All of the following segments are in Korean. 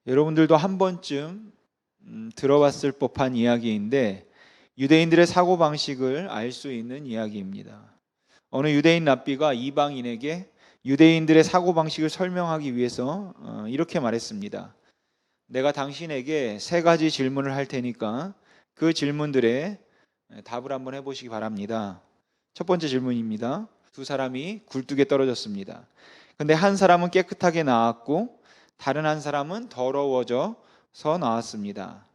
여러분들도 한 번쯤 들어봤을 법한 이야기인데 유대인들의 사고방식을 알 수 있는 이야기입니다. 어느 유대인 랍비가 이방인에게 유대인들의 사고방식을 설명하기 위해서 이렇게 말했습니다. 내가 당신에게 세 가지 질문을 할 테니까 그 질문들에 답을 한번 해보시기 바랍니다. 첫 번째 질문입니다. 두 사람이 굴뚝에 떨어졌습니다. 근데 한 사람은 깨끗하게 나왔고 다른 한 사람은 더러워져서 나왔습니다.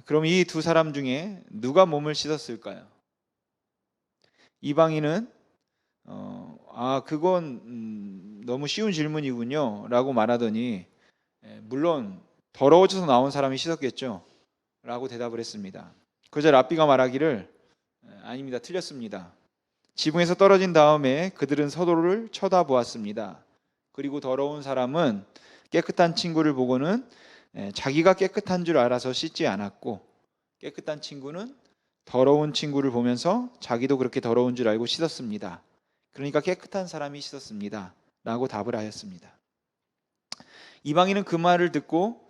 그럼 이 두 사람 중에 누가 몸을 씻었을까요? 이방인은 그건 너무 쉬운 질문이군요 라고 말하더니 물론 더러워져서 나온 사람이 씻었겠죠 라고 대답을 했습니다. 그러자 랍비가 말하기를 아닙니다. 틀렸습니다. 지붕에서 떨어진 다음에 그들은 서로를 쳐다보았습니다. 그리고 더러운 사람은 깨끗한 친구를 보고는 자기가 깨끗한 줄 알아서 씻지 않았고 깨끗한 친구는 더러운 친구를 보면서 자기도 그렇게 더러운 줄 알고 씻었습니다. 그러니까 깨끗한 사람이 씻었습니다 라고 답을 하였습니다. 이방인은 그 말을 듣고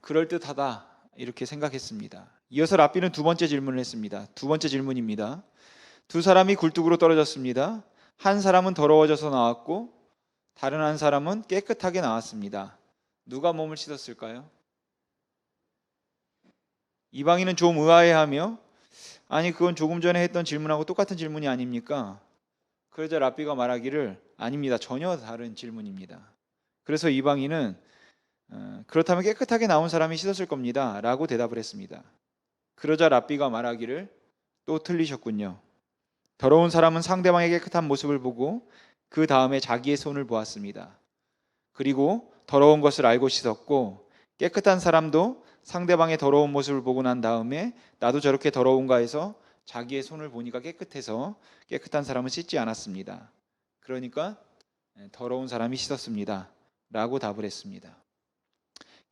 그럴듯하다 이렇게 생각했습니다. 이어서 랍비는 두 번째 질문을 했습니다. 두 번째 질문입니다. 두 사람이 굴뚝으로 떨어졌습니다. 한 사람은 더러워져서 나왔고 다른 한 사람은 깨끗하게 나왔습니다. 누가 몸을 씻었을까요? 이방인은 좀 의아해하며 아니 그건 조금 전에 했던 질문하고 똑같은 질문이 아닙니까? 그러자 랍비가 말하기를 아닙니다. 전혀 다른 질문입니다. 그래서 이방인은 그렇다면 깨끗하게 나온 사람이 씻었을 겁니다 라고 대답을 했습니다. 그러자 랍비가 말하기를 또 틀리셨군요. 더러운 사람은 상대방의 깨끗한 모습을 보고 그 다음에 자기의 손을 보았습니다. 그리고 더러운 것을 알고 씻었고 깨끗한 사람도 상대방의 더러운 모습을 보고 난 다음에 나도 저렇게 더러운가 해서 자기의 손을 보니까 깨끗해서 깨끗한 사람은 씻지 않았습니다. 그러니까 더러운 사람이 씻었습니다 라고 답을 했습니다.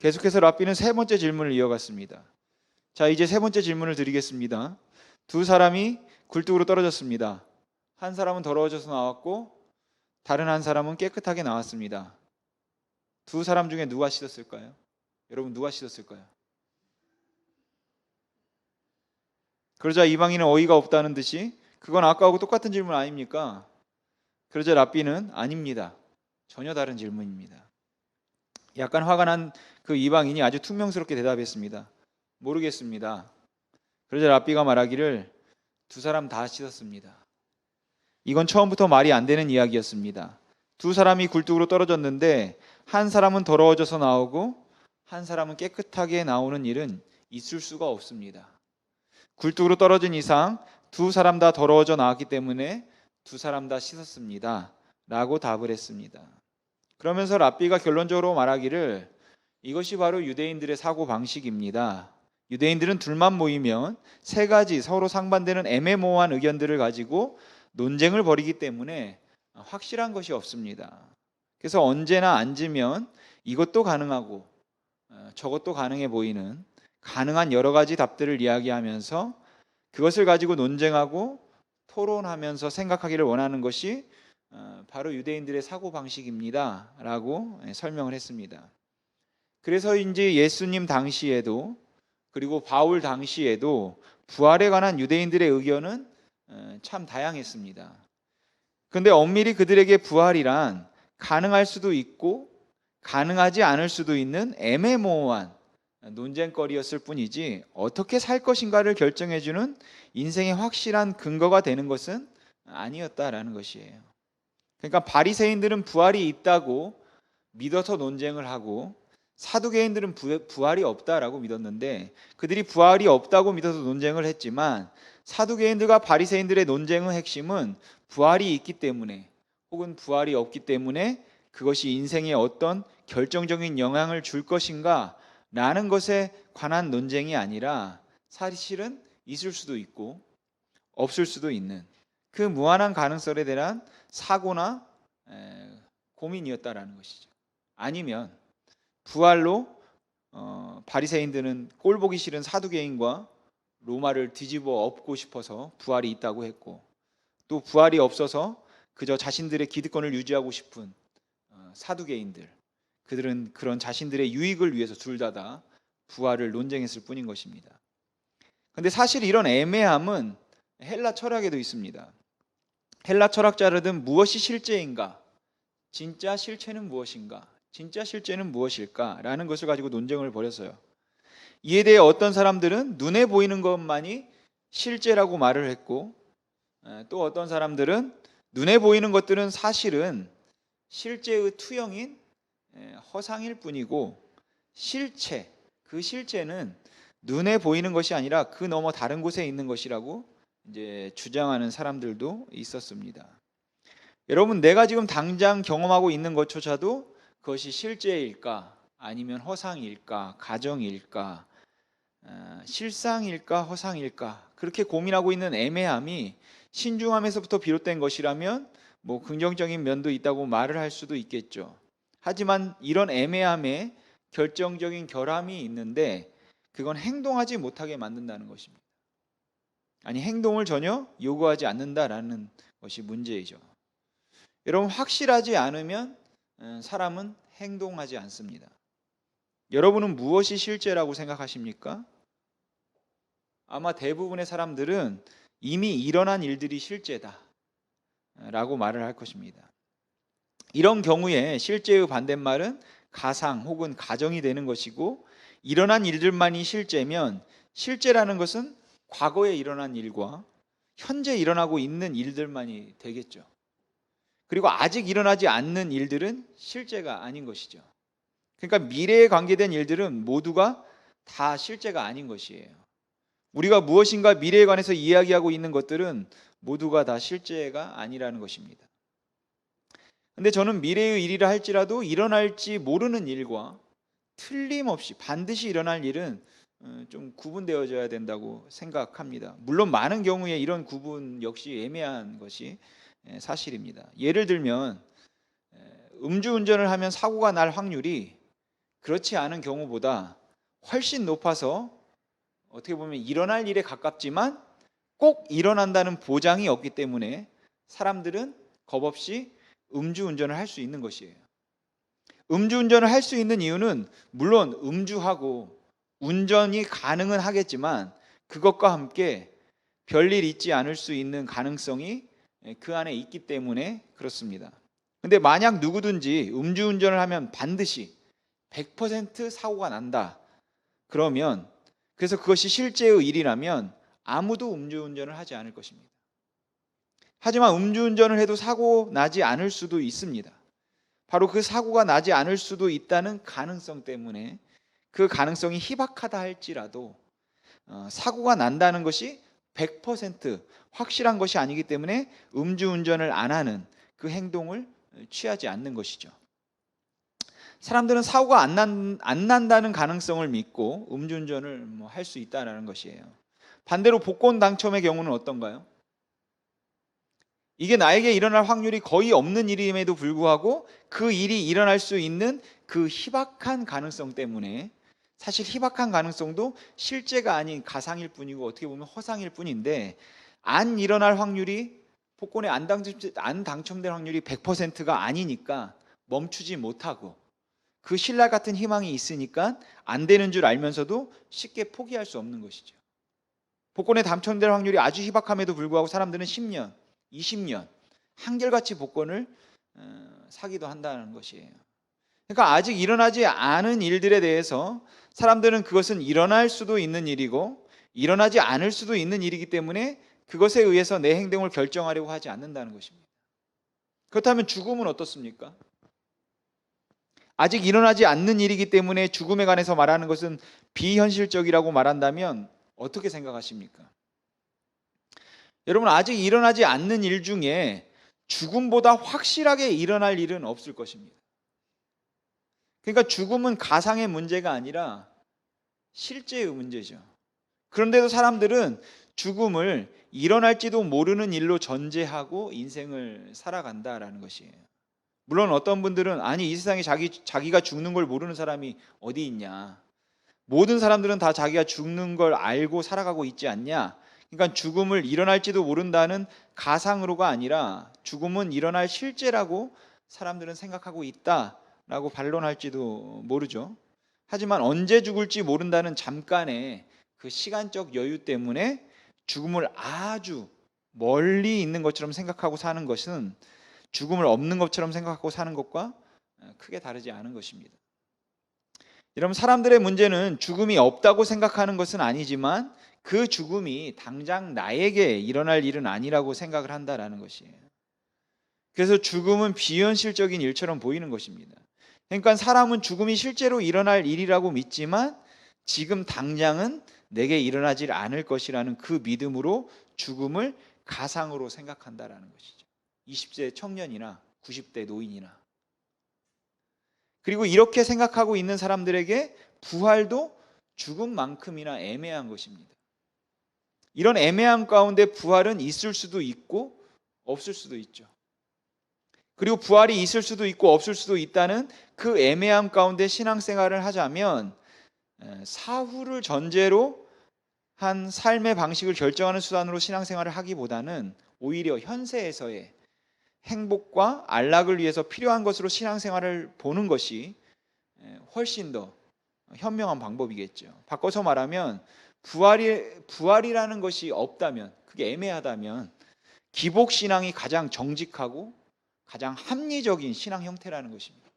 계속해서 랍비는 세 번째 질문을 이어갔습니다. 자, 이제 세 번째 질문을 드리겠습니다. 두 사람이 굴뚝으로 떨어졌습니다. 한 사람은 더러워져서 나왔고 다른 한 사람은 깨끗하게 나왔습니다. 두 사람 중에 누가 씻었을까요? 여러분 누가 씻었을까요? 그러자 이방인은 어이가 없다는 듯이 그건 아까하고 똑같은 질문 아닙니까? 그러자 랍비는 아닙니다. 전혀 다른 질문입니다. 약간 화가 난 그 이방인이 아주 퉁명스럽게 대답했습니다. 모르겠습니다. 그러자 랍비가 말하기를 두 사람 다 씻었습니다. 이건 처음부터 말이 안 되는 이야기였습니다. 두 사람이 굴뚝으로 떨어졌는데 한 사람은 더러워져서 나오고 한 사람은 깨끗하게 나오는 일은 있을 수가 없습니다. 굴뚝으로 떨어진 이상 두 사람 다 더러워져 나왔기 때문에 두 사람 다 씻었습니다 라고 답을 했습니다. 그러면서 랍비가 결론적으로 말하기를 이것이 바로 유대인들의 사고방식입니다. 유대인들은 둘만 모이면 세 가지 서로 상반되는 애매모호한 의견들을 가지고 논쟁을 벌이기 때문에 확실한 것이 없습니다. 그래서 언제나 앉으면 이것도 가능하고 저것도 가능해 보이는 가능한 여러 가지 답들을 이야기하면서 그것을 가지고 논쟁하고 토론하면서 생각하기를 원하는 것이 바로 유대인들의 사고방식입니다 라고 설명을 했습니다. 그래서인지 예수님 당시에도 그리고 바울 당시에도 부활에 관한 유대인들의 의견은 참 다양했습니다. 그런데 엄밀히 그들에게 부활이란 가능할 수도 있고 가능하지 않을 수도 있는 애매모호한 논쟁거리였을 뿐이지 어떻게 살 것인가를 결정해주는 인생의 확실한 근거가 되는 것은 아니었다라는 것이에요. 그러니까 바리새인들은 부활이 있다고 믿어서 논쟁을 하고 사두개인들은 부활이 없다라고 믿었는데 그들이 부활이 없다고 믿어서 논쟁을 했지만 사두개인들과 바리새인들의 논쟁의 핵심은 부활이 있기 때문에 혹은 부활이 없기 때문에 그것이 인생에 어떤 결정적인 영향을 줄 것인가 라는 것에 관한 논쟁이 아니라 사실은 있을 수도 있고 없을 수도 있는 그 무한한 가능성에 대한 사고나 고민이었다라는 것이죠. 아니면 부활로 바리새인들은 꼴보기 싫은 사두개인과 로마를 뒤집어 엎고 싶어서 부활이 있다고 했고 또 부활이 없어서 그저 자신들의 기득권을 유지하고 싶은 사두개인들 그들은 그런 자신들의 유익을 위해서 둘 다 부활을 논쟁했을 뿐인 것입니다. 근데 사실 이런 애매함은 헬라 철학에도 있습니다. 헬라 철학자들은 무엇이 실제인가? 진짜 실체는 무엇인가? 진짜 실제는 무엇일까? 라는 것을 가지고 논쟁을 벌였어요. 이에 대해 어떤 사람들은 눈에 보이는 것만이 실제라고 말을 했고, 또 어떤 사람들은 눈에 보이는 것들은 사실은 실제의 투영인 허상일 뿐이고, 실체, 그 실체는 눈에 보이는 것이 아니라 그 너머 다른 곳에 있는 것이라고 이제 주장하는 사람들도 있었습니다. 여러분, 내가 지금 당장 경험하고 있는 것조차도 그것이 실제일까 아니면 허상일까, 가정일까, 실상일까, 허상일까, 그렇게 고민하고 있는 애매함이 신중함에서부터 비롯된 것이라면 뭐 긍정적인 면도 있다고 말을 할 수도 있겠죠. 하지만 이런 애매함에 결정적인 결함이 있는데 그건 행동하지 못하게 만든다는 것입니다. 아니, 행동을 전혀 요구하지 않는다라는 것이 문제이죠. 여러분, 확실하지 않으면 사람은 행동하지 않습니다. 여러분은 무엇이 실제라고 생각하십니까? 아마 대부분의 사람들은 이미 일어난 일들이 실제다 라고 말을 할 것입니다. 이런 경우에 실제의 반대말은 가상 혹은 가정이 되는 것이고, 일어난 일들만이 실제면 실제라는 것은 과거에 일어난 일과 현재 일어나고 있는 일들만이 되겠죠. 그리고 아직 일어나지 않는 일들은 실제가 아닌 것이죠. 그러니까 미래에 관계된 일들은 모두가 다 실제가 아닌 것이에요. 우리가 무엇인가 미래에 관해서 이야기하고 있는 것들은 모두가 다 실제가 아니라는 것입니다. 근데 저는 미래의 일이라 할지라도 일어날지 모르는 일과 틀림없이 반드시 일어날 일은 좀 구분되어져야 된다고 생각합니다. 물론 많은 경우에 이런 구분 역시 애매한 것이 사실입니다. 예를 들면 음주운전을 하면 사고가 날 확률이 그렇지 않은 경우보다 훨씬 높아서 어떻게 보면 일어날 일에 가깝지만 꼭 일어난다는 보장이 없기 때문에 사람들은 겁없이 음주운전을 할 수 있는 것이에요. 음주운전을 할 수 있는 이유는 물론 음주하고 운전이 가능은 하겠지만 그것과 함께 별일 있지 않을 수 있는 가능성이 그 안에 있기 때문에 그렇습니다. 근데 만약 누구든지 음주운전을 하면 반드시 100% 사고가 난다. 그러면 그래서 그것이 실제의 일이라면 아무도 음주운전을 하지 않을 것입니다. 하지만 음주운전을 해도 사고 나지 않을 수도 있습니다. 바로 그 사고가 나지 않을 수도 있다는 가능성 때문에 그 가능성이 희박하다 할지라도 사고가 난다는 것이 100% 확실한 것이 아니기 때문에 음주운전을 안 하는 그 행동을 취하지 않는 것이죠. 사람들은 사고가 안 난다는 가능성을 믿고 음주운전을 할 수 있다는 것이에요. 반대로 복권 당첨의 경우는 어떤가요? 이게 나에게 일어날 확률이 거의 없는 일임에도 불구하고 그 일이 일어날 수 있는 그 희박한 가능성 때문에, 사실 희박한 가능성도 실제가 아닌 가상일 뿐이고 어떻게 보면 허상일 뿐인데, 안 일어날 확률이, 복권에 안 당첨될 확률이 100%가 아니니까 멈추지 못하고 그 신라 같은 희망이 있으니까 안 되는 줄 알면서도 쉽게 포기할 수 없는 것이죠. 복권에 당첨될 확률이 아주 희박함에도 불구하고 사람들은 10년, 20년 한결같이 복권을 사기도 한다는 것이에요. 그러니까 아직 일어나지 않은 일들에 대해서 사람들은 그것은 일어날 수도 있는 일이고 일어나지 않을 수도 있는 일이기 때문에 그것에 의해서 내 행동을 결정하려고 하지 않는다는 것입니다. 그렇다면 죽음은 어떻습니까? 아직 일어나지 않는 일이기 때문에 죽음에 관해서 말하는 것은 비현실적이라고 말한다면 어떻게 생각하십니까? 여러분, 아직 일어나지 않는 일 중에 죽음보다 확실하게 일어날 일은 없을 것입니다. 그러니까 죽음은 가상의 문제가 아니라 실제의 문제죠. 그런데도 사람들은 죽음을 일어날지도 모르는 일로 전제하고 인생을 살아간다라는 것이에요. 물론 어떤 분들은 아니, 이 세상에 자기가 죽는 걸 모르는 사람이 어디 있냐, 모든 사람들은 다 자기가 죽는 걸 알고 살아가고 있지 않냐. 그러니까 죽음을 일어날지도 모른다는 가상으로가 아니라 죽음은 일어날 실제라고 사람들은 생각하고 있다, 라고 반론할지도 모르죠. 하지만 언제 죽을지 모른다는 잠깐의 그 시간적 여유 때문에 죽음을 아주 멀리 있는 것처럼 생각하고 사는 것은 죽음을 없는 것처럼 생각하고 사는 것과 크게 다르지 않은 것입니다. 여러분, 사람들의 문제는 죽음이 없다고 생각하는 것은 아니지만 그 죽음이 당장 나에게 일어날 일은 아니라고 생각을 한다라는 것이에요. 그래서 죽음은 비현실적인 일처럼 보이는 것입니다. 그러니까 사람은 죽음이 실제로 일어날 일이라고 믿지만 지금 당장은 내게 일어나질 않을 것이라는 그 믿음으로 죽음을 가상으로 생각한다라는 것이죠. 20세 청년이나 90대 노인이나. 그리고 이렇게 생각하고 있는 사람들에게 부활도 죽음만큼이나 애매한 것입니다. 이런 애매한 가운데 부활은 있을 수도 있고 없을 수도 있죠. 그리고 부활이 있을 수도 있고 없을 수도 있다는 그 애매함 가운데 신앙생활을 하자면 사후를 전제로 한 삶의 방식을 결정하는 수단으로 신앙생활을 하기보다는 오히려 현세에서의 행복과 안락을 위해서 필요한 것으로 신앙생활을 보는 것이 훨씬 더 현명한 방법이겠죠. 바꿔서 말하면 부활이라는 것이 없다면, 그게 애매하다면 기복신앙이 가장 정직하고 가장 합리적인 신앙 형태라는 것입니다.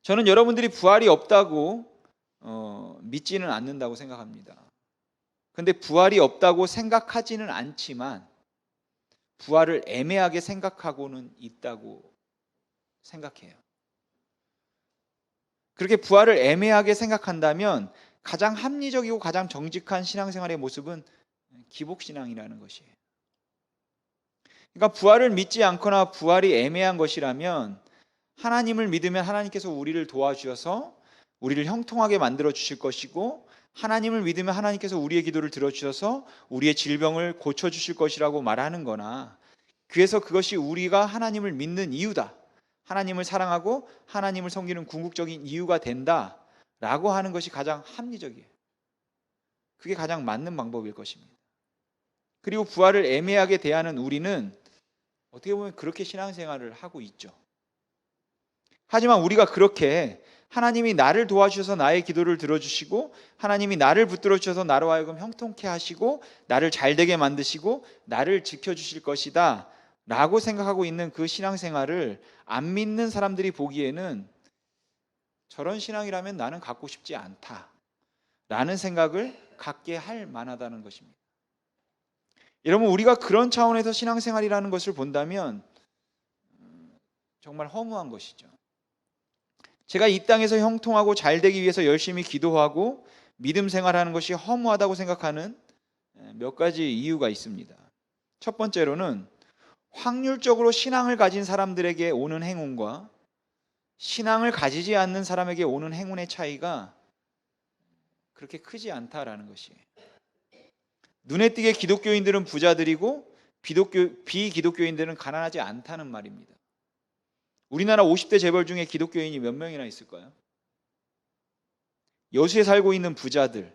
저는 여러분들이 부활이 없다고 믿지는 않는다고 생각합니다. 그런데 부활이 없다고 생각하지는 않지만 부활을 애매하게 생각하고는 있다고 생각해요. 그렇게 부활을 애매하게 생각한다면 가장 합리적이고 가장 정직한 신앙생활의 모습은 기복신앙이라는 것이에요. 그러니까 부활을 믿지 않거나 부활이 애매한 것이라면 하나님을 믿으면 하나님께서 우리를 도와주셔서 우리를 형통하게 만들어 주실 것이고, 하나님을 믿으면 하나님께서 우리의 기도를 들어주셔서 우리의 질병을 고쳐주실 것이라고 말하는 거나, 그래서 그것이 우리가 하나님을 믿는 이유다, 하나님을 사랑하고 하나님을 섬기는 궁극적인 이유가 된다라고 하는 것이 가장 합리적이에요. 그게 가장 맞는 방법일 것입니다. 그리고 부활을 애매하게 대하는 우리는 어떻게 보면 그렇게 신앙생활을 하고 있죠. 하지만 우리가 그렇게 하나님이 나를 도와주셔서 나의 기도를 들어주시고, 하나님이 나를 붙들어 주셔서 나로 하여금 형통케 하시고 나를 잘되게 만드시고 나를 지켜주실 것이다 라고 생각하고 있는 그 신앙생활을 안 믿는 사람들이 보기에는 저런 신앙이라면 나는 갖고 싶지 않다 라는 생각을 갖게 할 만하다는 것입니다. 여러분, 우리가 그런 차원에서 신앙생활이라는 것을 본다면 정말 허무한 것이죠. 제가 이 땅에서 형통하고 잘되기 위해서 열심히 기도하고 믿음 생활하는 것이 허무하다고 생각하는 몇 가지 이유가 있습니다. 첫 번째로는 확률적으로 신앙을 가진 사람들에게 오는 행운과 신앙을 가지지 않는 사람에게 오는 행운의 차이가 그렇게 크지 않다라는 것이에요. 눈에 띄게 기독교인들은 부자들이고 비기독교인들은 가난하지 않다는 말입니다. 우리나라 50대 재벌 중에 기독교인이 몇 명이나 있을까요? 여수에 살고 있는 부자들,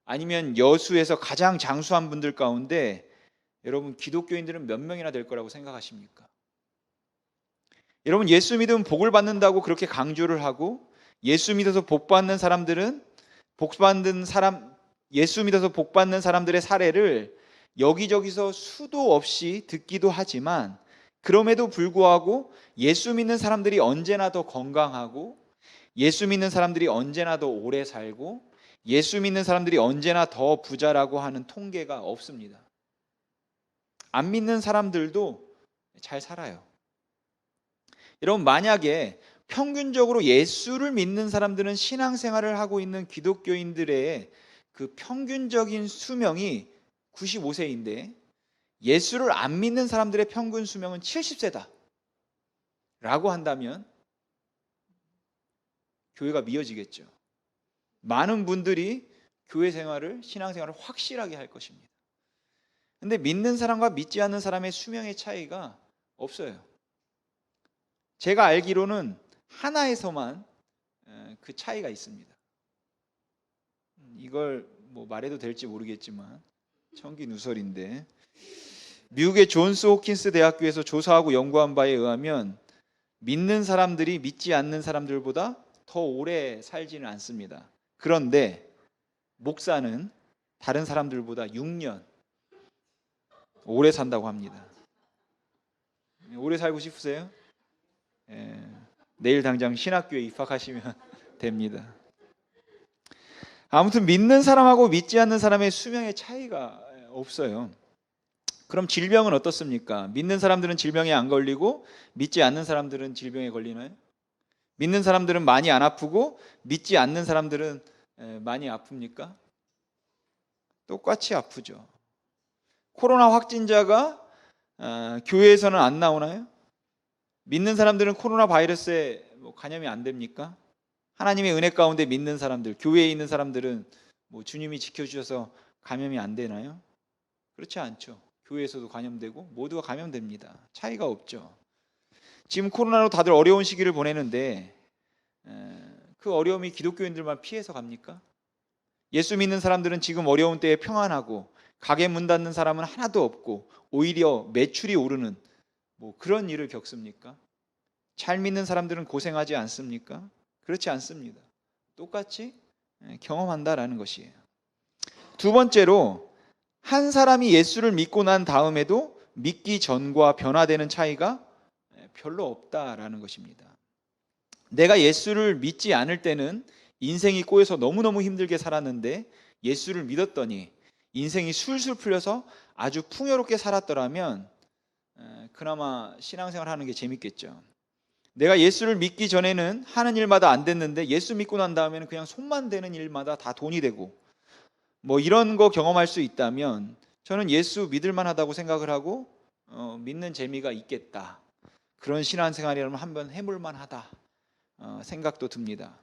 아니면 여수에서 가장 장수한 분들 가운데 여러분, 기독교인들은 몇 명이나 될 거라고 생각하십니까? 여러분, 예수 믿으면 복을 받는다고 그렇게 강조를 하고, 예수 믿어서 복 받는 사람들은 예수 믿어서 복 받는 사람들의 사례를 여기저기서 수도 없이 듣기도 하지만, 그럼에도 불구하고 예수 믿는 사람들이 언제나 더 건강하고, 예수 믿는 사람들이 언제나 더 오래 살고, 예수 믿는 사람들이 언제나 더 부자라고 하는 통계가 없습니다. 안 믿는 사람들도 잘 살아요. 여러분, 만약에 평균적으로 예수를 믿는 사람들은 신앙생활을 하고 있는 기독교인들의 그 평균적인 수명이 95세인데 예수를 안 믿는 사람들의 평균 수명은 70세다 라고 한다면 교회가 미어지겠죠. 많은 분들이 교회 생활을, 신앙생활을 확실하게 할 것입니다. 근데 믿는 사람과 믿지 않는 사람의 수명의 차이가 없어요. 제가 알기로는 하나에서만 그 차이가 있습니다. 이걸 뭐 말해도 될지 모르겠지만 청기 누설인데, 미국의 존스 호킨스 대학교에서 조사하고 연구한 바에 의하면 믿는 사람들이 믿지 않는 사람들보다 더 오래 살지는 않습니다. 그런데 목사는 다른 사람들보다 6년 오래 산다고 합니다. 오래 살고 싶으세요? 내일 당장 신학교에 입학하시면 됩니다. 아무튼 믿는 사람하고 믿지 않는 사람의 수명의 차이가 없어요. 그럼 질병은 어떻습니까? 믿는 사람들은 질병에 안 걸리고 믿지 않는 사람들은 질병에 걸리나요? 믿는 사람들은 많이 안 아프고 믿지 않는 사람들은 많이 아픕니까? 똑같이 아프죠. 코로나 확진자가 교회에서는 안 나오나요? 믿는 사람들은 코로나 바이러스에 감염이 안 됩니까? 하나님의 은혜 가운데 믿는 사람들, 교회에 있는 사람들은 주님이 지켜주셔서 감염이 안 되나요? 그렇지 않죠. 교회에서도 감염되고 모두가 감염됩니다. 차이가 없죠. 지금 코로나로 다들 어려운 시기를 보내는데 그 어려움이 기독교인들만 피해서 갑니까? 예수 믿는 사람들은 지금 어려운 때에 평안하고 가게 문 닫는 사람은 하나도 없고 오히려 매출이 오르는 그런 일을 겪습니까? 잘 믿는 사람들은 고생하지 않습니까? 그렇지 않습니다. 똑같이 경험한다라는 것이에요. 두 번째로 한 사람이 예수를 믿고 난 다음에도 믿기 전과 변화되는 차이가 별로 없다라는 것입니다. 내가 예수를 믿지 않을 때는 인생이 꼬여서 너무너무 힘들게 살았는데 예수를 믿었더니 인생이 술술 풀려서 아주 풍요롭게 살았더라면 그나마 신앙생활 하는 게 재밌겠죠. 내가 예수를 믿기 전에는 하는 일마다 안 됐는데 예수 믿고 난 다음에는 그냥 손만 대는 일마다 다 돈이 되고 이런 거 경험할 수 있다면 저는 예수 믿을 만하다고 생각을 하고 믿는 재미가 있겠다. 그런 신앙생활이라면 한번 해볼 만하다 생각도 듭니다.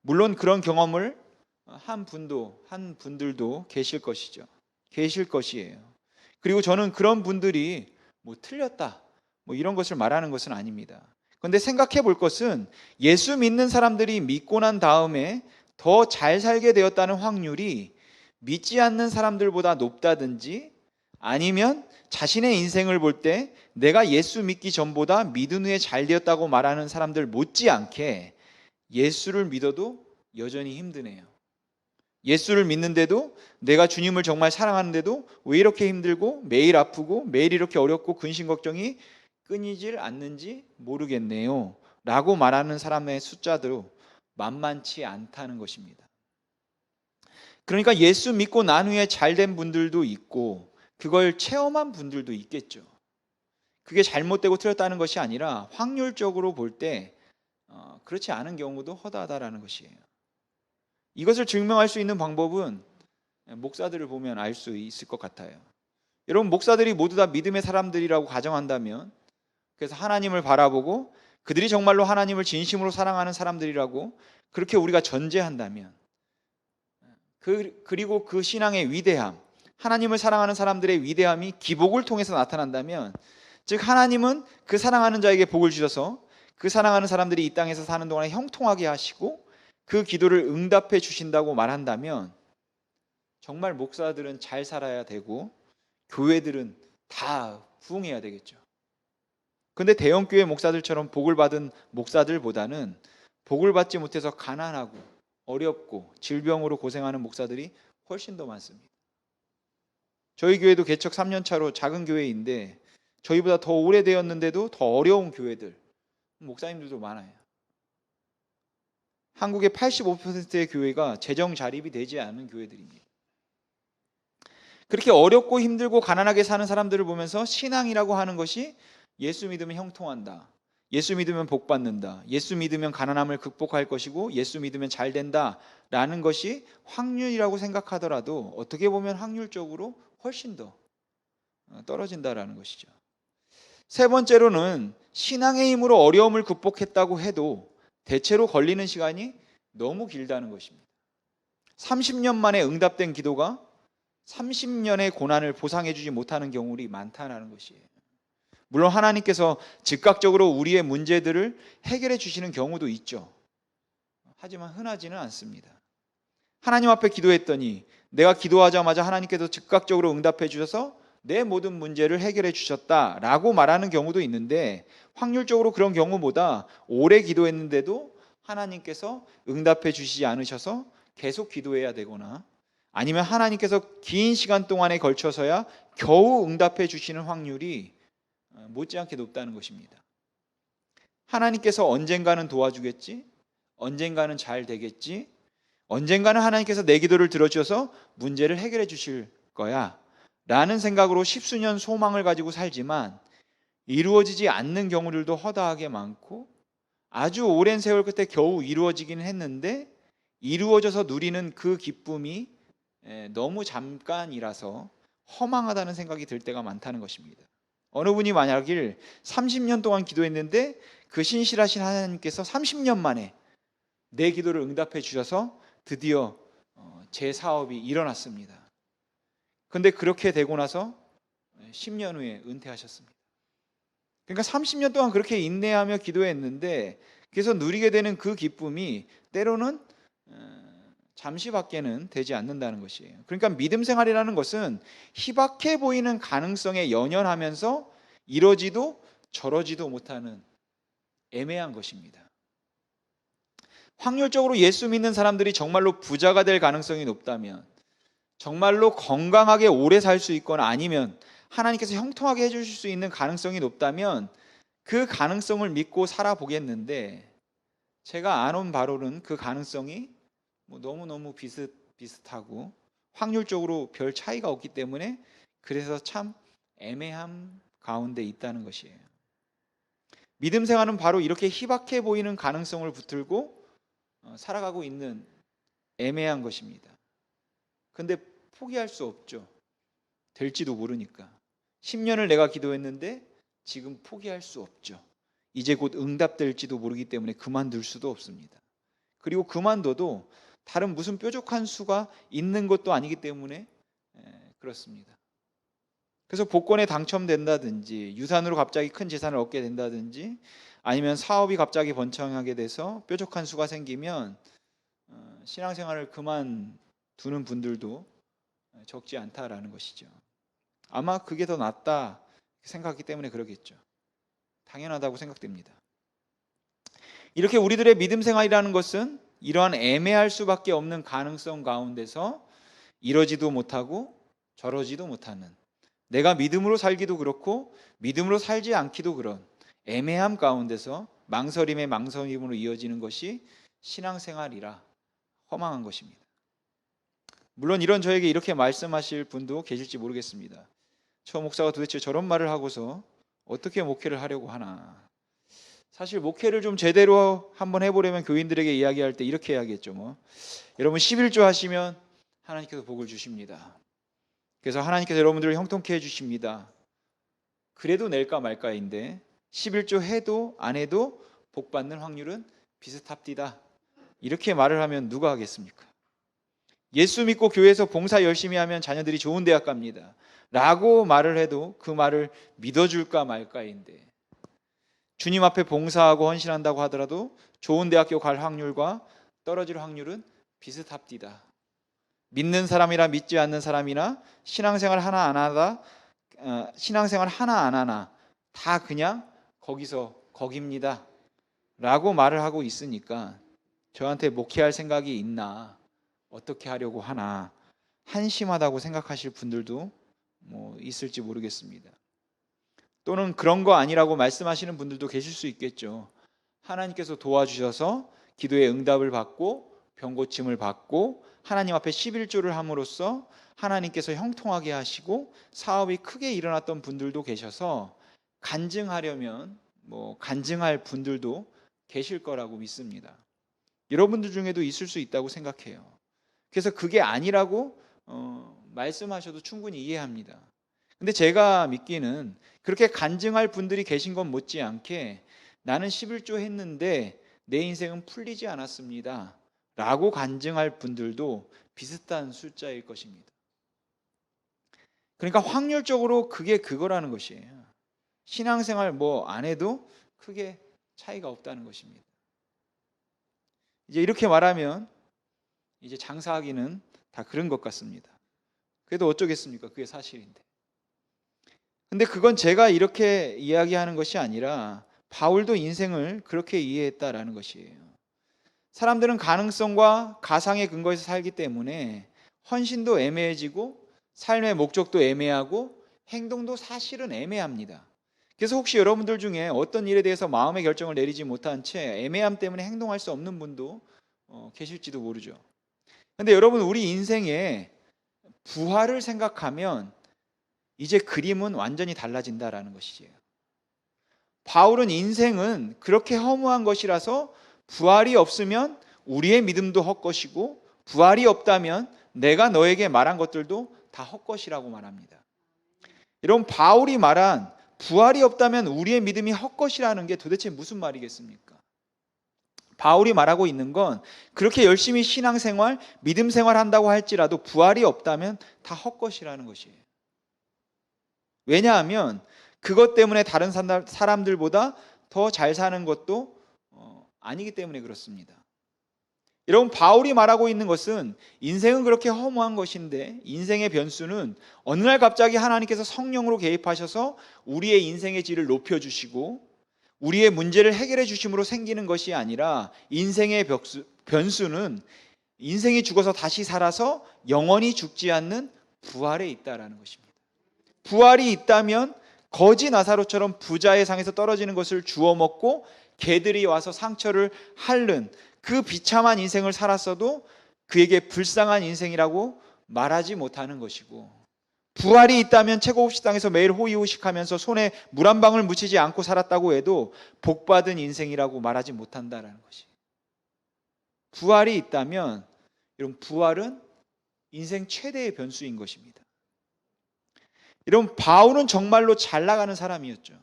물론 그런 경험을 한 분들도 계실 것이죠. 계실 것이에요. 그리고 저는 그런 분들이 틀렸다 이런 것을 말하는 것은 아닙니다. 그런데 생각해 볼 것은 예수 믿는 사람들이 믿고 난 다음에 더 잘 살게 되었다는 확률이 믿지 않는 사람들보다 높다든지 아니면 자신의 인생을 볼 때 내가 예수 믿기 전보다 믿은 후에 잘 되었다고 말하는 사람들 못지않게 예수를 믿어도 여전히 힘드네요. 예수를 믿는데도 내가 주님을 정말 사랑하는데도 왜 이렇게 힘들고 매일 아프고 매일 이렇게 어렵고 근심 걱정이 끊이질 않는지 모르겠네요 라고 말하는 사람의 숫자도 만만치 않다는 것입니다. 그러니까 예수 믿고 난 후에 잘된 분들도 있고 그걸 체험한 분들도 있겠죠. 그게 잘못되고 틀렸다는 것이 아니라 확률적으로 볼 때 그렇지 않은 경우도 허다하다라는 것이에요. 이것을 증명할 수 있는 방법은 목사들을 보면 알 수 있을 것 같아요. 여러분, 목사들이 모두 다 믿음의 사람들이라고 가정한다면, 그래서 하나님을 바라보고 그들이 정말로 하나님을 진심으로 사랑하는 사람들이라고 그렇게 우리가 전제한다면, 그리고 그 신앙의 위대함, 하나님을 사랑하는 사람들의 위대함이 기복을 통해서 나타난다면, 즉 하나님은 그 사랑하는 자에게 복을 주셔서 그 사랑하는 사람들이 이 땅에서 사는 동안에 형통하게 하시고 그 기도를 응답해 주신다고 말한다면 정말 목사들은 잘 살아야 되고 교회들은 다 부흥해야 되겠죠. 그런데 대형교회 목사들처럼 복을 받은 목사들보다는 복을 받지 못해서 가난하고 어렵고 질병으로 고생하는 목사들이 훨씬 더 많습니다. 저희 교회도 개척 3년 차로 작은 교회인데 저희보다 더 오래되었는데도 더 어려운 교회들, 목사님들도 많아요. 한국의 85%의 교회가 재정 자립이 되지 않은 교회들입니다. 그렇게 어렵고 힘들고 가난하게 사는 사람들을 보면서 신앙이라고 하는 것이 예수 믿으면 형통한다, 예수 믿으면 복 받는다, 예수 믿으면 가난함을 극복할 것이고 예수 믿으면 잘 된다 라는 것이 확률이라고 생각하더라도 어떻게 보면 확률적으로 훨씬 더 떨어진다라는 것이죠. 세 번째로는 신앙의 힘으로 어려움을 극복했다고 해도 대체로 걸리는 시간이 너무 길다는 것입니다. 30년 만에 응답된 기도가 30년의 고난을 보상해 주지 못하는 경우들이 많다는 것이에요. 물론 하나님께서 즉각적으로 우리의 문제들을 해결해 주시는 경우도 있죠. 하지만 흔하지는 않습니다. 하나님 앞에 기도했더니 내가 기도하자마자 하나님께서 즉각적으로 응답해 주셔서 내 모든 문제를 해결해 주셨다라고 말하는 경우도 있는데, 확률적으로 그런 경우보다 오래 기도했는데도 하나님께서 응답해 주시지 않으셔서 계속 기도해야 되거나, 아니면 하나님께서 긴 시간 동안에 걸쳐서야 겨우 응답해 주시는 확률이 못지않게 높다는 것입니다. 하나님께서 언젠가는 도와주겠지, 언젠가는 잘 되겠지, 언젠가는 하나님께서 내 기도를 들어주셔서 문제를 해결해 주실 거야 라는 생각으로 십수년 소망을 가지고 살지만 이루어지지 않는 경우들도 허다하게 많고, 아주 오랜 세월 끝에 겨우 이루어지긴 했는데 이루어져서 누리는 그 기쁨이 너무 잠깐이라서 허망하다는 생각이 들 때가 많다는 것입니다. 어느 분이 만약일 30년 동안 기도했는데 그 신실하신 하나님께서 30년 만에 내 기도를 응답해 주셔서 드디어 제 사업이 일어났습니다. 근데 그렇게 되고 나서 10년 후에 은퇴하셨습니다. 그러니까 30년 동안 그렇게 인내하며 기도했는데 그래서 누리게 되는 그 기쁨이 때로는 잠시밖에는 되지 않는다는 것이에요. 그러니까 믿음 생활이라는 것은 희박해 보이는 가능성에 연연하면서 이러지도 저러지도 못하는 애매한 것입니다. 확률적으로 예수 믿는 사람들이 정말로 부자가 될 가능성이 높다면, 정말로 건강하게 오래 살 수 있거나 아니면 하나님께서 형통하게 해주실 수 있는 가능성이 높다면 그 가능성을 믿고 살아보겠는데, 제가 아는 바로는 그 가능성이 너무너무 비슷하고 확률적으로 별 차이가 없기 때문에 그래서 참 애매함 가운데 있다는 것이에요. 믿음 생활은 바로 이렇게 희박해 보이는 가능성을 붙들고 살아가고 있는 애매한 것입니다. 근데 포기할 수 없죠. 될지도 모르니까. 10년을 내가 기도했는데 지금 포기할 수 없죠. 이제 곧 응답될지도 모르기 때문에 그만둘 수도 없습니다. 그리고 그만둬도 다른 무슨 뾰족한 수가 있는 것도 아니기 때문에 그렇습니다. 그래서 복권에 당첨된다든지 유산으로 갑자기 큰 재산을 얻게 된다든지 아니면 사업이 갑자기 번창하게 돼서 뾰족한 수가 생기면 신앙생활을 그만두는 분들도 적지 않다라는 것이죠. 아마 그게 더 낫다 생각하기 때문에 그러겠죠. 당연하다고 생각됩니다. 이렇게 우리들의 믿음 생활이라는 것은 이러한 애매할 수밖에 없는 가능성 가운데서 이러지도 못하고 저러지도 못하는, 내가 믿음으로 살기도 그렇고 믿음으로 살지 않기도 그런 애매함 가운데서 망설임의 망설임으로 이어지는 것이 신앙생활이라 허망한 것입니다. 물론 이런 저에게 이렇게 말씀하실 분도 계실지 모르겠습니다. 저 목사가 도대체 저런 말을 하고서 어떻게 목회를 하려고 하나. 사실 목회를 좀 제대로 한번 해보려면 교인들에게 이야기할 때 이렇게 해야겠죠. 여러분 11조 하시면 하나님께서 복을 주십니다. 그래서 하나님께서 여러분들을 형통케 해주십니다. 그래도 낼까 말까인데 11조 해도 안 해도 복 받는 확률은 비슷합디다. 이렇게 말을 하면 누가 하겠습니까? 예수 믿고 교회에서 봉사 열심히 하면 자녀들이 좋은 대학 갑니다 라고 말을 해도 그 말을 믿어줄까 말까인데, 주님 앞에 봉사하고 헌신한다고 하더라도 좋은 대학교 갈 확률과 떨어질 확률은 비슷합디다. 믿는 사람이나 믿지 않는 사람이나 신앙생활 하나 안 하나 다 그냥 거기서 거깁니다 라고 말을 하고 있으니까 저한테 목회할 생각이 있나, 어떻게 하려고 하나 한심하다고 생각하실 분들도 있을지 모르겠습니다. 또는 그런 거 아니라고 말씀하시는 분들도 계실 수 있겠죠. 하나님께서 도와주셔서 기도의 응답을 받고 병고침을 받고 하나님 앞에 11조를 함으로써 하나님께서 형통하게 하시고 사업이 크게 일어났던 분들도 계셔서 간증하려면 간증할 분들도 계실 거라고 믿습니다. 여러분들 중에도 있을 수 있다고 생각해요. 그래서 그게 아니라고 말씀하셔도 충분히 이해합니다. 근데 제가 믿기는 그렇게 간증할 분들이 계신 건 못지않게 나는 11조 했는데 내 인생은 풀리지 않았습니다 라고 간증할 분들도 비슷한 숫자일 것입니다. 그러니까 확률적으로 그게 그거라는 것이에요. 신앙생활 안 해도 크게 차이가 없다는 것입니다. 이제 이렇게 말하면 이제 장사하기는 다 그런 것 같습니다. 그래도 어쩌겠습니까? 그게 사실인데. 근데 그건 제가 이렇게 이야기하는 것이 아니라 바울도 인생을 그렇게 이해했다라는 것이에요. 사람들은 가능성과 가상의 근거에서 살기 때문에 헌신도 애매해지고 삶의 목적도 애매하고 행동도 사실은 애매합니다. 그래서 혹시 여러분들 중에 어떤 일에 대해서 마음의 결정을 내리지 못한 채 애매함 때문에 행동할 수 없는 분도 계실지도 모르죠. 근데 여러분, 우리 인생에 부활을 생각하면 이제 그림은 완전히 달라진다라는 것이지요. 바울은 인생은 그렇게 허무한 것이라서 부활이 없으면 우리의 믿음도 헛것이고 부활이 없다면 내가 너에게 말한 것들도 다 헛것이라고 말합니다. 여러분, 바울이 말한 부활이 없다면 우리의 믿음이 헛것이라는 게 도대체 무슨 말이겠습니까? 바울이 말하고 있는 건 그렇게 열심히 신앙생활, 믿음 생활한다고 할지라도 부활이 없다면 다 헛것이라는 것이에요. 왜냐하면 그것 때문에 다른 사람들보다 더 잘 사는 것도 아니기 때문에 그렇습니다. 여러분, 바울이 말하고 있는 것은 인생은 그렇게 허무한 것인데 인생의 변수는 어느 날 갑자기 하나님께서 성령으로 개입하셔서 우리의 인생의 질을 높여주시고 우리의 문제를 해결해 주심으로 생기는 것이 아니라 인생의 변수는 인생이 죽어서 다시 살아서 영원히 죽지 않는 부활에 있다라는 것입니다. 부활이 있다면 거지 나사로처럼 부자의 상에서 떨어지는 것을 주워 먹고 개들이 와서 상처를 핥는 그 비참한 인생을 살았어도 그에게 불쌍한 인생이라고 말하지 못하는 것이고, 부활이 있다면 최고급 식당에서 매일 호의호식하면서 손에 물 한 방울 묻히지 않고 살았다고 해도 복받은 인생이라고 말하지 못한다라는 것이. 부활이 있다면 여러분, 부활은 인생 최대의 변수인 것입니다. 여러분, 바울은 정말로 잘 나가는 사람이었죠.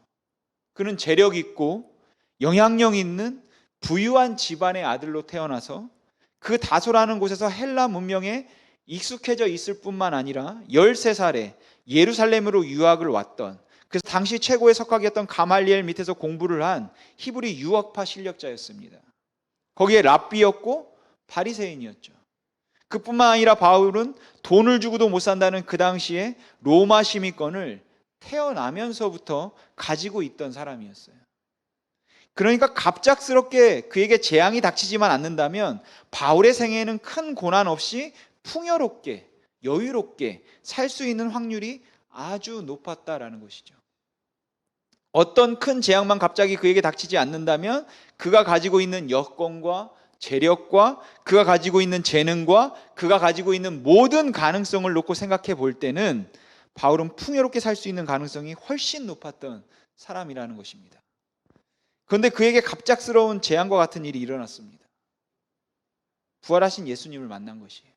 그는 재력 있고 영향력 있는 부유한 집안의 아들로 태어나서 그 다소라는 곳에서 헬라 문명에 익숙해져 있을 뿐만 아니라 13살에 예루살렘으로 유학을 왔던, 그래서 당시 최고의 석학이었던 가말리엘 밑에서 공부를 한 히브리 유학파 실력자였습니다. 거기에 랍비였고 바리새인이었죠. 그뿐만 아니라 바울은 돈을 주고도 못 산다는 그 당시에 로마 시민권을 태어나면서부터 가지고 있던 사람이었어요. 그러니까 갑작스럽게 그에게 재앙이 닥치지만 않는다면 바울의 생애에는 큰 고난 없이 풍요롭게 여유롭게 살 수 있는 확률이 아주 높았다라는 것이죠. 어떤 큰 재앙만 갑자기 그에게 닥치지 않는다면 그가 가지고 있는 여건과 재력과 그가 가지고 있는 재능과 그가 가지고 있는 모든 가능성을 놓고 생각해 볼 때는 바울은 풍요롭게 살 수 있는 가능성이 훨씬 높았던 사람이라는 것입니다. 그런데 그에게 갑작스러운 재앙과 같은 일이 일어났습니다. 부활하신 예수님을 만난 것이에요.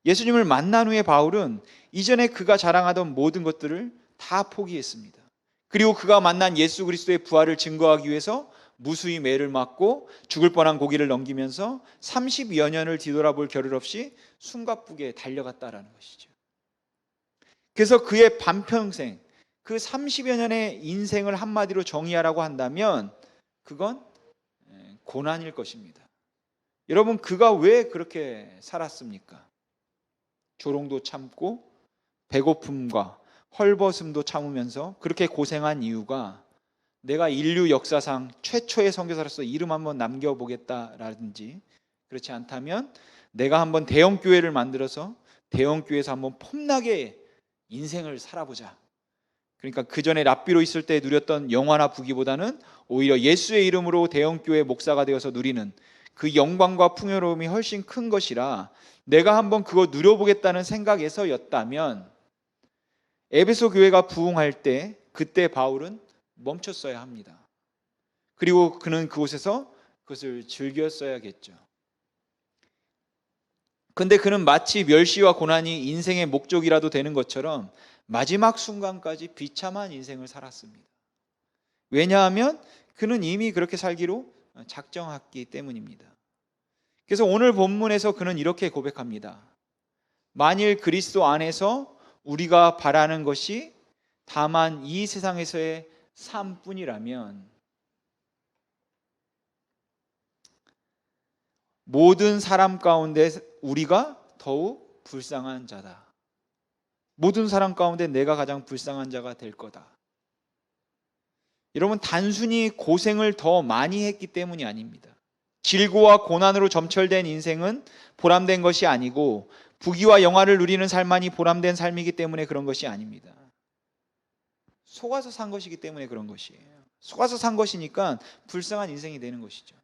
예수님을 만난 후에 바울은 이전에 그가 자랑하던 모든 것들을 다 포기했습니다. 그리고 그가 만난 예수 그리스도의 부활을 증거하기 위해서 무수히 매를 맞고 죽을 뻔한 고기를 넘기면서 30여 년을 뒤돌아볼 겨를 없이 숨가쁘게 달려갔다라는 것이죠. 그래서 그의 반평생, 그 30여 년의 인생을 한마디로 정의하라고 한다면 그건 고난일 것입니다. 여러분, 그가 왜 그렇게 살았습니까? 조롱도 참고 배고픔과 헐벗음도 참으면서 그렇게 고생한 이유가 내가 인류 역사상 최초의 선교사로서 이름 한번 남겨보겠다라든지, 그렇지 않다면 내가 한번 대형교회를 만들어서 대형교회에서 한번 폼나게 인생을 살아보자. 그러니까 그 전에 랍비로 있을 때 누렸던 영화나 부귀보다는 오히려 예수의 이름으로 대형교회 목사가 되어서 누리는 그 영광과 풍요로움이 훨씬 큰 것이라 내가 한번 그거 누려보겠다는 생각에서였다면 에베소 교회가 부흥할 때 그때 바울은 멈췄어야 합니다. 그리고 그는 그곳에서 그것을 즐겼어야겠죠. 근데 그는 마치 멸시와 고난이 인생의 목적이라도 되는 것처럼 마지막 순간까지 비참한 인생을 살았습니다. 왜냐하면 그는 이미 그렇게 살기로 작정했기 때문입니다. 그래서 오늘 본문에서 그는 이렇게 고백합니다. 만일 그리스도 안에서 우리가 바라는 것이 다만 이 세상에서의 삶뿐이라면 모든 사람 가운데 우리가 더욱 불쌍한 자다. 모든 사람 가운데 내가 가장 불쌍한 자가 될 거다. 여러분, 단순히 고생을 더 많이 했기 때문이 아닙니다. 질고와 고난으로 점철된 인생은 보람된 것이 아니고 부귀와 영화를 누리는 삶만이 보람된 삶이기 때문에 그런 것이 아닙니다. 속아서 산 것이기 때문에 그런 것이에요. 속아서 산 것이니까 불쌍한 인생이 되는 것이죠.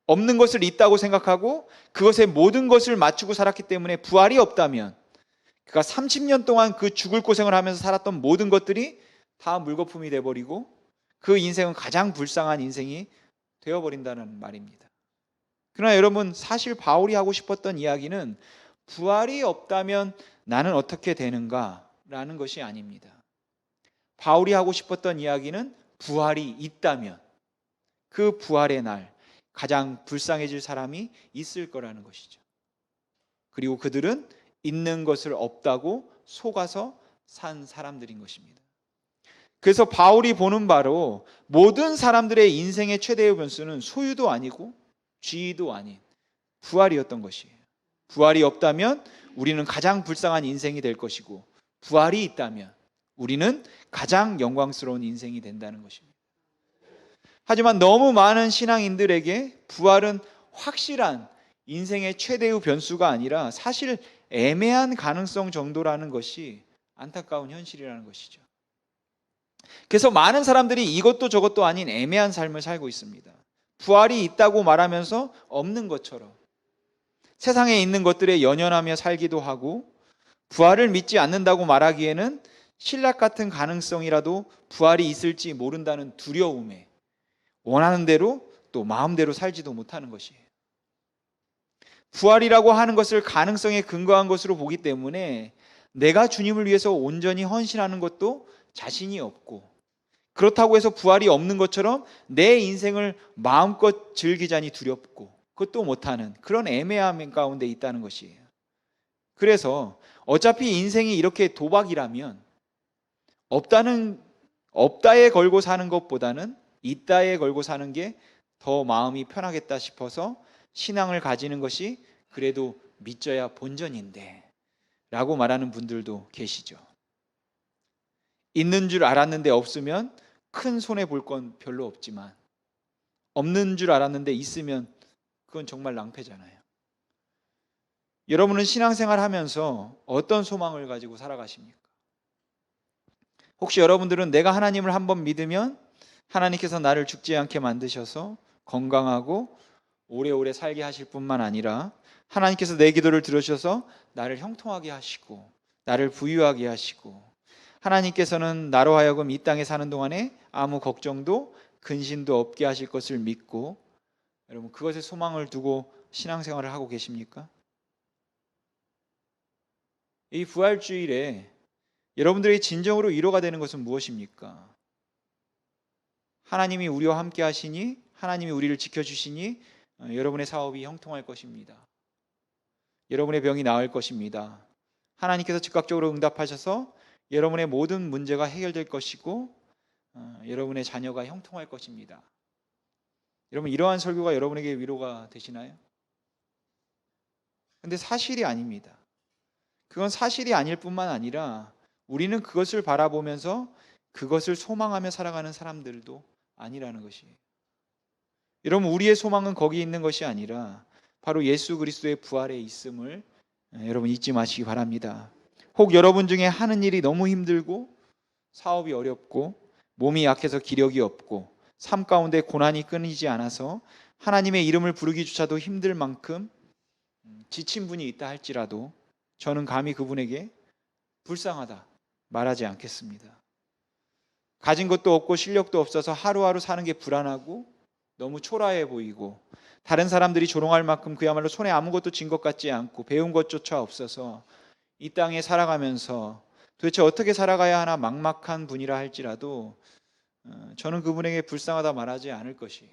없는 것을 있다고 생각하고 그것에 모든 것을 맞추고 살았기 때문에 부활이 없다면, 그가 30년 동안 그 죽을 고생을 하면서 살았던 모든 것들이 다 물거품이 돼버리고 그 인생은 가장 불쌍한 인생이 되어버린다는 말입니다. 그러나 여러분, 사실 바울이 하고 싶었던 이야기는 부활이 없다면 나는 어떻게 되는가 라는 것이 아닙니다. 바울이 하고 싶었던 이야기는 부활이 있다면 그 부활의 날 가장 불쌍해질 사람이 있을 거라는 것이죠. 그리고 그들은 있는 것을 없다고 속아서 산 사람들인 것입니다. 그래서 바울이 보는 바로 모든 사람들의 인생의 최대의 변수는 소유도 아니고 지위도 아닌 부활이었던 것이에요. 부활이 없다면 우리는 가장 불쌍한 인생이 될 것이고, 부활이 있다면 우리는 가장 영광스러운 인생이 된다는 것입니다. 하지만 너무 많은 신앙인들에게 부활은 확실한 인생의 최대의 변수가 아니라 사실 애매한 가능성 정도라는 것이 안타까운 현실이라는 것이죠. 그래서 많은 사람들이 이것도 저것도 아닌 애매한 삶을 살고 있습니다. 부활이 있다고 말하면서 없는 것처럼 세상에 있는 것들에 연연하며 살기도 하고, 부활을 믿지 않는다고 말하기에는 신락 같은 가능성이라도 부활이 있을지 모른다는 두려움에 원하는 대로 또 마음대로 살지도 못하는 것이에요. 부활이라고 하는 것을 가능성에 근거한 것으로 보기 때문에 내가 주님을 위해서 온전히 헌신하는 것도 자신이 없고, 그렇다고 해서 부활이 없는 것처럼 내 인생을 마음껏 즐기자니 두렵고 그것도 못하는 그런 애매함 가운데 있다는 것이에요. 그래서 어차피 인생이 이렇게 도박이라면 없다에 걸고 사는 것보다는 있다에 걸고 사는 게 더 마음이 편하겠다 싶어서 신앙을 가지는 것이 그래도 믿져야 본전인데 라고 말하는 분들도 계시죠. 있는 줄 알았는데 없으면 큰 손해 볼 건 별로 없지만 없는 줄 알았는데 있으면 그건 정말 낭패잖아요. 여러분은 신앙생활 하면서 어떤 소망을 가지고 살아가십니까? 혹시 여러분들은 내가 하나님을 한번 믿으면 하나님께서 나를 죽지 않게 만드셔서 건강하고 오래오래 살게 하실 뿐만 아니라 하나님께서 내 기도를 들으셔서 나를 형통하게 하시고 나를 부유하게 하시고 하나님께서는 나로 하여금 이 땅에 사는 동안에 아무 걱정도 근심도 없게 하실 것을 믿고, 여러분 그것에 소망을 두고 신앙생활을 하고 계십니까? 이 부활주일에 여러분들의 진정으로 위로가 되는 것은 무엇입니까? 하나님이 우리와 함께 하시니, 하나님이 우리를 지켜주시니 여러분의 사업이 형통할 것입니다. 여러분의 병이 나을 것입니다. 하나님께서 즉각적으로 응답하셔서 여러분의 모든 문제가 해결될 것이고 여러분의 자녀가 형통할 것입니다. 여러분, 이러한 설교가 여러분에게 위로가 되시나요? 근데 사실이 아닙니다. 그건 사실이 아닐 뿐만 아니라 우리는 그것을 바라보면서 그것을 소망하며 살아가는 사람들도 아니라는 것이에요. 여러분, 우리의 소망은 거기 있는 것이 아니라 바로 예수 그리스도의 부활에 있음을 여러분 잊지 마시기 바랍니다. 혹 여러분 중에 하는 일이 너무 힘들고 사업이 어렵고 몸이 약해서 기력이 없고 삶 가운데 고난이 끊이지 않아서 하나님의 이름을 부르기조차도 힘들 만큼 지친 분이 있다 할지라도 저는 감히 그분에게 불쌍하다 말하지 않겠습니다. 가진 것도 없고 실력도 없어서 하루하루 사는 게 불안하고 너무 초라해 보이고 다른 사람들이 조롱할 만큼 그야말로 손에 아무것도 쥔 것 같지 않고 배운 것조차 없어서 이 땅에 살아가면서 도대체 어떻게 살아가야 하나 막막한 분이라 할지라도 저는 그분에게 불쌍하다 말하지 않을 것이에요.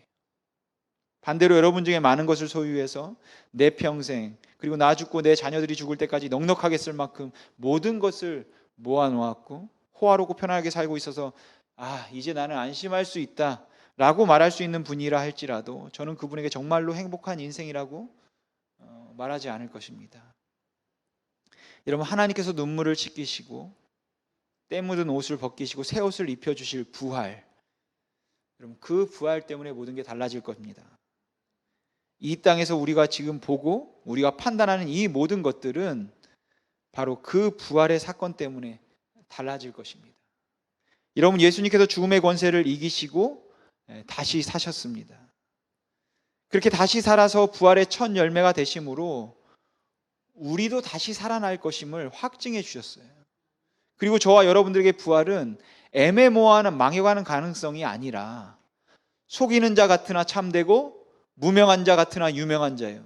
반대로 여러분 중에 많은 것을 소유해서 내 평생 그리고 나 죽고 내 자녀들이 죽을 때까지 넉넉하게 쓸 만큼 모든 것을 모아놓았고 호화롭고 편하게 살고 있어서 이제 나는 안심할 수 있다 라고 말할 수 있는 분이라 할지라도 저는 그분에게 정말로 행복한 인생이라고 말하지 않을 것입니다. 여러분, 하나님께서 눈물을 씻기시고 때 묻은 옷을 벗기시고 새 옷을 입혀주실 부활, 여러분, 그 부활 때문에 모든 게 달라질 겁니다. 이 땅에서 우리가 지금 보고 우리가 판단하는 이 모든 것들은 바로 그 부활의 사건 때문에 달라질 것입니다. 여러분, 예수님께서 죽음의 권세를 이기시고 다시 사셨습니다. 그렇게 다시 살아서 부활의 첫 열매가 되심으로 우리도 다시 살아날 것임을 확증해 주셨어요. 그리고 저와 여러분들에게 부활은 애매모호한 망해가는 가능성이 아니라 속이는 자 같으나 참되고 무명한 자 같으나 유명한 자예요.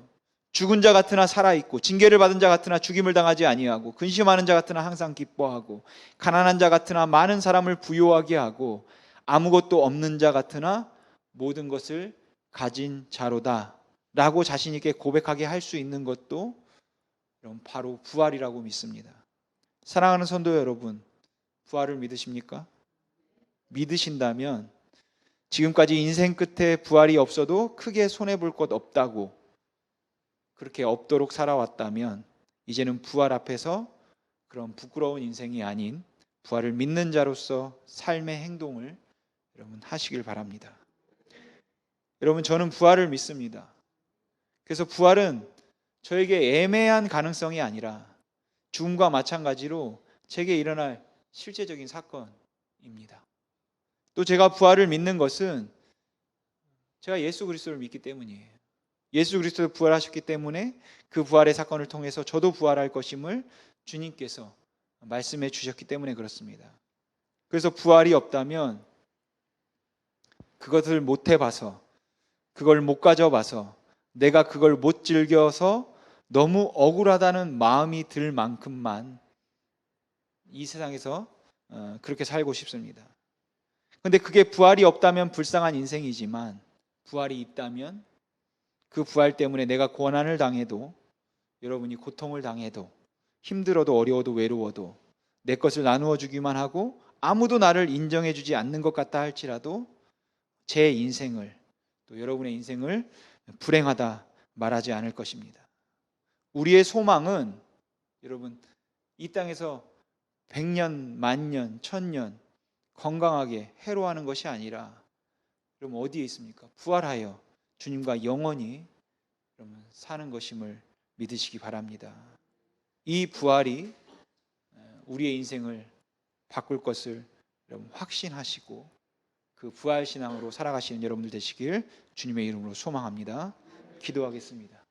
죽은 자 같으나 살아있고 징계를 받은 자 같으나 죽임을 당하지 아니하고 근심하는 자 같으나 항상 기뻐하고 가난한 자 같으나 많은 사람을 부요하게 하고 아무것도 없는 자 같으나 모든 것을 가진 자로다 라고 자신 있게 고백하게 할 수 있는 것도 바로 부활이라고 믿습니다. 사랑하는 성도 여러분, 부활을 믿으십니까? 믿으신다면 지금까지 인생 끝에 부활이 없어도 크게 손해볼 것 없다고 그렇게 없도록 살아왔다면 이제는 부활 앞에서 그런 부끄러운 인생이 아닌 부활을 믿는 자로서 삶의 행동을 여러분 하시길 바랍니다. 여러분, 저는 부활을 믿습니다. 그래서 부활은 저에게 애매한 가능성이 아니라 죽음과 마찬가지로 제게 일어날 실제적인 사건입니다. 또 제가 부활을 믿는 것은 제가 예수 그리스도를 믿기 때문이에요. 예수 그리스도 부활하셨기 때문에 그 부활의 사건을 통해서 저도 부활할 것임을 주님께서 말씀해 주셨기 때문에 그렇습니다. 그래서 부활이 없다면 그것을 못 해봐서, 그걸 못 가져봐서, 내가 그걸 못 즐겨서 너무 억울하다는 마음이 들 만큼만 이 세상에서 그렇게 살고 싶습니다. 그런데 그게 부활이 없다면 불쌍한 인생이지만 부활이 있다면 그 부활 때문에 내가 고난을 당해도, 여러분이 고통을 당해도, 힘들어도 어려워도 외로워도 내 것을 나누어 주기만 하고 아무도 나를 인정해 주지 않는 것 같다 할지라도 제 인생을, 또 여러분의 인생을 불행하다 말하지 않을 것입니다. 우리의 소망은 여러분 이 땅에서 100년, 만년, 1000년 건강하게 해로하는 것이 아니라 그럼 어디에 있습니까? 부활하여 주님과 영원히 여러분 사는 것임을 믿으시기 바랍니다. 이 부활이 우리의 인생을 바꿀 것을 여러분 확신하시고 그 부활 신앙으로 살아가시는 여러분들 되시길 주님의 이름으로 소망합니다. 기도하겠습니다.